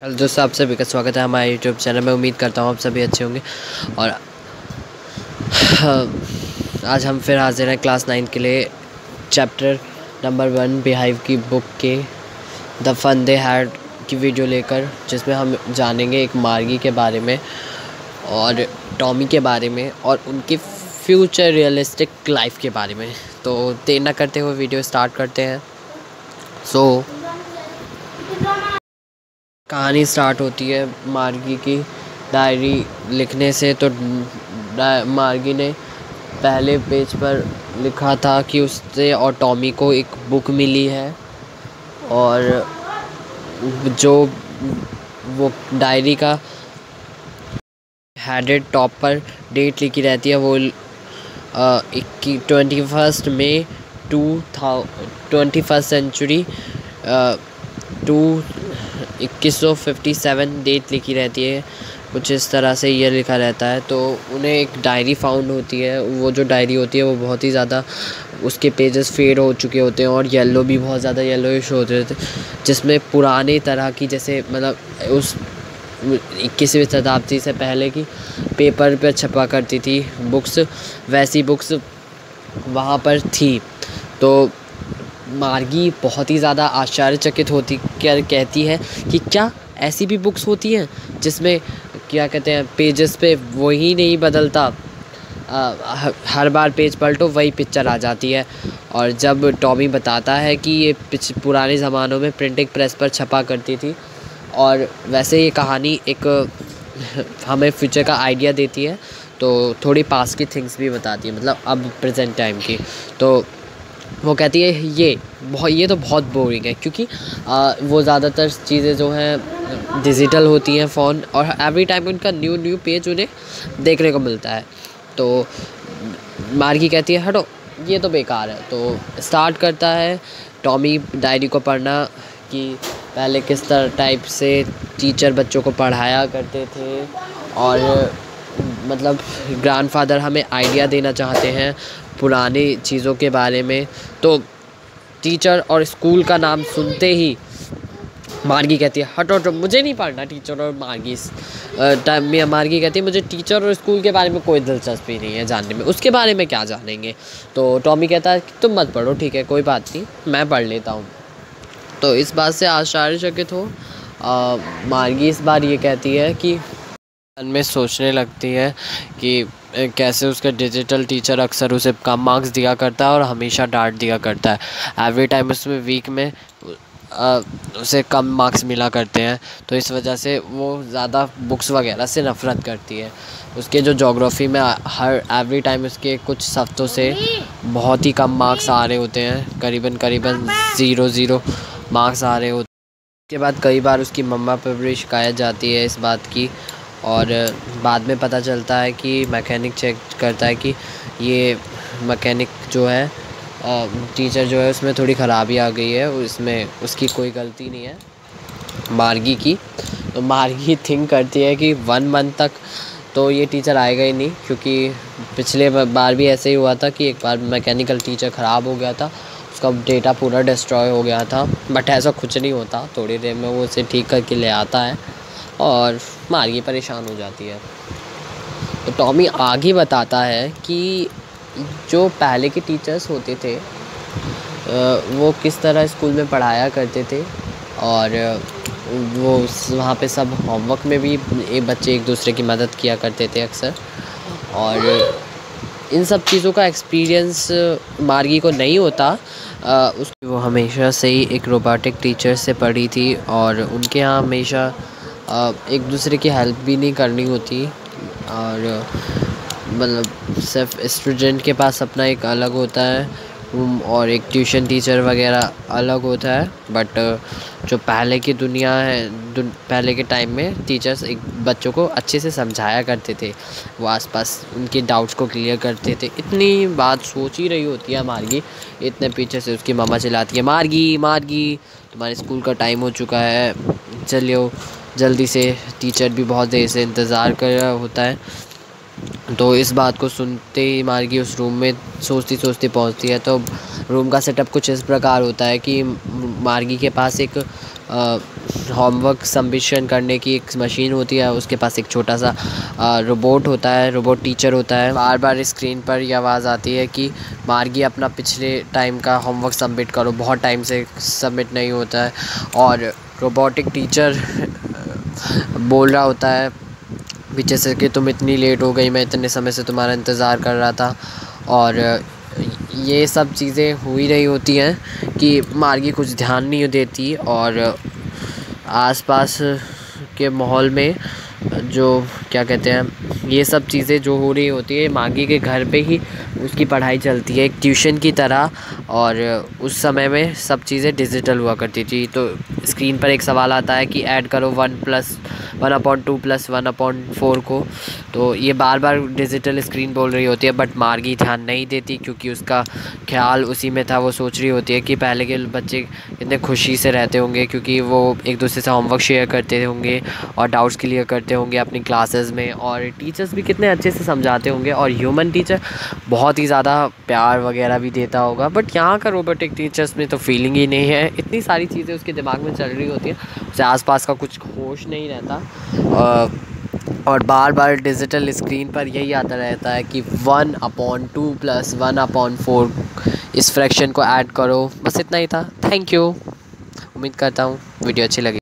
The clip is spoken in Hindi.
हेलो दोस्तों, आप सभी का स्वागत है हमारे यूट्यूब चैनल में। उम्मीद करता हूँ आप सभी अच्छे होंगे। और आज हम फिर हाजिर हैं क्लास 9 के लिए चैप्टर नंबर 1 बिहाइव की बुक के द फन दे हैड की वीडियो लेकर, जिसमें हम जानेंगे एक मार्गी के बारे में और टॉमी के बारे में और उनकी फ्यूचर रियलिस्टिक लाइफ के बारे में। तो देर न करते हुए वीडियो स्टार्ट करते हैं। कहानी स्टार्ट होती है मार्गी की डायरी लिखने से। तो मार्गी ने पहले पेज पर लिखा था कि उससे और टॉमी को एक बुक मिली है, और जो वो डायरी का हेडेड टॉप पर डेट लिखी रहती है वो 21 मई 21st सेंचुरी 2157 डेट लिखी रहती है। कुछ इस तरह से ये लिखा रहता है। तो उन्हें एक डायरी फाउंड होती है। वो जो डायरी होती है वो बहुत ही ज़्यादा, उसके पेजेस फेड हो चुके होते हैं और येलो भी बहुत ज़्यादा येलोइश होते थे, जिसमें पुराने तरह की, जैसे मतलब उस 21वीं शताब्दी से पहले की पेपर पर छपा करती थी बुक्स, वैसी बुक्स वहाँ पर थी। तो मार्गी बहुत ही ज़्यादा आश्चर्यचकित होती कहती है कि क्या ऐसी भी बुक्स होती हैं जिसमें क्या कहते हैं पेजेस पे वही नहीं बदलता, हर बार पेज पलटो वही पिक्चर आ जाती है। और जब टॉमी बताता है कि ये पुराने ज़मानों में प्रिंटिंग प्रेस पर छपा करती थी, और वैसे ये कहानी एक हमें फ्यूचर का आइडिया देती है, तो थोड़ी पास की थिंग्स भी बताती है, मतलब अब प्रेजेंट टाइम की। तो वो कहती है ये तो बहुत बोरिंग है, क्योंकि वो ज़्यादातर चीज़ें जो हैं डिजिटल होती हैं फ़ोन, और एवरी टाइम उनका न्यू पेज उन्हें देखने को मिलता है। तो मार्गी कहती है हटो, ये तो बेकार है। तो स्टार्ट करता है टॉमी डायरी को पढ़ना कि पहले किस तरह टाइप से टीचर बच्चों को पढ़ाया करते थे, और मतलब ग्रैंडफादर हमें आइडिया देना चाहते हैं पुरानी चीज़ों के बारे में। तो टीचर और स्कूल का नाम सुनते ही मार्गी कहती है हटो, मुझे नहीं पढ़ना टीचर और मार्गी। मार्गी कहती है मुझे टीचर और स्कूल के बारे में कोई दिलचस्पी नहीं है जानने में, उसके बारे में क्या जानेंगे। तो टॉमी कहता है कि तुम मत पढ़ो, ठीक है कोई बात नहीं, मैं पढ़ लेता हूँ। तो इस बात से आश्चर्यचकित हो मार्गी इस बार ये कहती है कि मन में सोचने लगती है कि कैसे उसका डिजिटल टीचर अक्सर उसे कम मार्क्स दिया करता है और हमेशा डांट दिया करता है। एवरी टाइम उसमें वीक में उसे कम मार्क्स मिला करते हैं। तो इस वजह से वो ज़्यादा बुक्स वगैरह से नफ़रत करती है। उसके जो ज्योग्राफी में एवरी टाइम उसके कुछ हफ्तों से बहुत ही कम मार्क्स आ रहे होते हैं, करीबन 0 मार्क्स आ रहे होते हैं। उसके बाद कई बार उसकी मम्मा पर भी शिकायत जाती है इस बात की, और बाद में पता चलता है कि मैकेनिक चेक करता है कि ये मैकेनिक जो है टीचर जो है उसमें थोड़ी ख़राबी आ गई है, इसमें उसकी कोई गलती नहीं है मार्गी की। तो मार्गी थिंक करती है कि 1 मंथ तक तो ये टीचर आएगा ही नहीं, क्योंकि पिछले बार भी ऐसे ही हुआ था कि एक बार मैकेनिकल टीचर ख़राब हो गया था, उसका डेटा पूरा डिस्ट्रॉय हो गया था। बट ऐसा कुछ नहीं होता, थोड़ी देर में वो उसे ठीक करके ले आता है और मार्गी परेशान हो जाती है। तो टॉमी आगे बताता है कि जो पहले के टीचर्स होते थे वो किस तरह स्कूल में पढ़ाया करते थे, और वो वहाँ पे सब होमवर्क में भी बच्चे एक दूसरे की मदद किया करते थे अक्सर। और इन सब चीज़ों का एक्सपीरियंस मार्गी को नहीं होता। वो हमेशा से ही एक रोबोटिक टीचर से पढ़ी थी, और उनके यहाँ हमेशा एक दूसरे की हेल्प भी नहीं करनी होती, और मतलब सिर्फ स्टूडेंट के पास अपना एक अलग होता है रूम, और एक ट्यूशन टीचर वगैरह अलग होता है। बट जो पहले की दुनिया है, पहले के टाइम में टीचर्स एक बच्चों को अच्छे से समझाया करते थे, वो आसपास उनके डाउट्स को क्लियर करते थे। इतनी बात सोच ही रही होती है मार्गी, इतने पीछे से उसकी मम्मा चिल्लाती है मार्गी तुम्हारे स्कूल का टाइम हो चुका है, चलिए जल्दी से। टीचर भी बहुत देर से इंतज़ार कर रहा होता है। तो इस बात को सुनते ही मार्गी उस रूम में सोचती पहुंचती है। तो रूम का सेटअप कुछ इस प्रकार होता है कि मार्गी के पास एक होमवर्क सबमिशन करने की एक मशीन होती है, उसके पास एक छोटा सा रोबोट होता है, रोबोट टीचर होता है। बार बार स्क्रीन पर ये आवाज़ आती है कि मार्गी अपना पिछले टाइम का होमवर्क सबमिट करो, बहुत टाइम से सबमिट नहीं होता है। और रोबोटिक टीचर बोल रहा होता है पीछे से कि तुम इतनी लेट हो गई, मैं इतने समय से तुम्हारा इंतज़ार कर रहा था। और ये सब चीज़ें हो ही रही होती हैं कि मार्गी कुछ ध्यान नहीं देती, और आसपास के माहौल में जो क्या कहते हैं, ये सब चीज़ें जो हो रही होती है, मार्गी के घर पे ही उसकी पढ़ाई चलती है एक ट्यूशन की तरह। और उस समय में सब चीज़ें डिजिटल हुआ करती थी। तो स्क्रीन पर एक सवाल आता है कि ऐड करो 1+1/2 + 1/4 को। तो ये बार बार डिजिटल स्क्रीन बोल रही होती है, बट मार्गी ध्यान नहीं देती क्योंकि उसका ख्याल उसी में था। वो सोच रही होती है कि पहले के बच्चे कितने खुशी से रहते होंगे क्योंकि वो एक दूसरे से होमवर्क शेयर करते होंगे और डाउट्स क्लियर करते होंगे अपनी क्लासेस में, और टीचर्स भी कितने अच्छे से समझाते होंगे, और ह्यूमन टीचर बहुत ही ज़्यादा प्यार वगैरह भी देता होगा। बट यहाँ का रोबोटिक टीचर्स में तो फीलिंग ही नहीं है, इतनी सारी चीज़ें उसके दिमाग में चल रही होती हैं, उसे आसपास का कुछ होश नहीं रहता। और बार बार डिजिटल स्क्रीन पर यही आता रहता है कि 1/2 + 1/4 इस फ्रैक्शन को ऐड करो। बस इतना ही था। Thank you. उम्मीद करता हूँ वीडियो अच्छी लगी।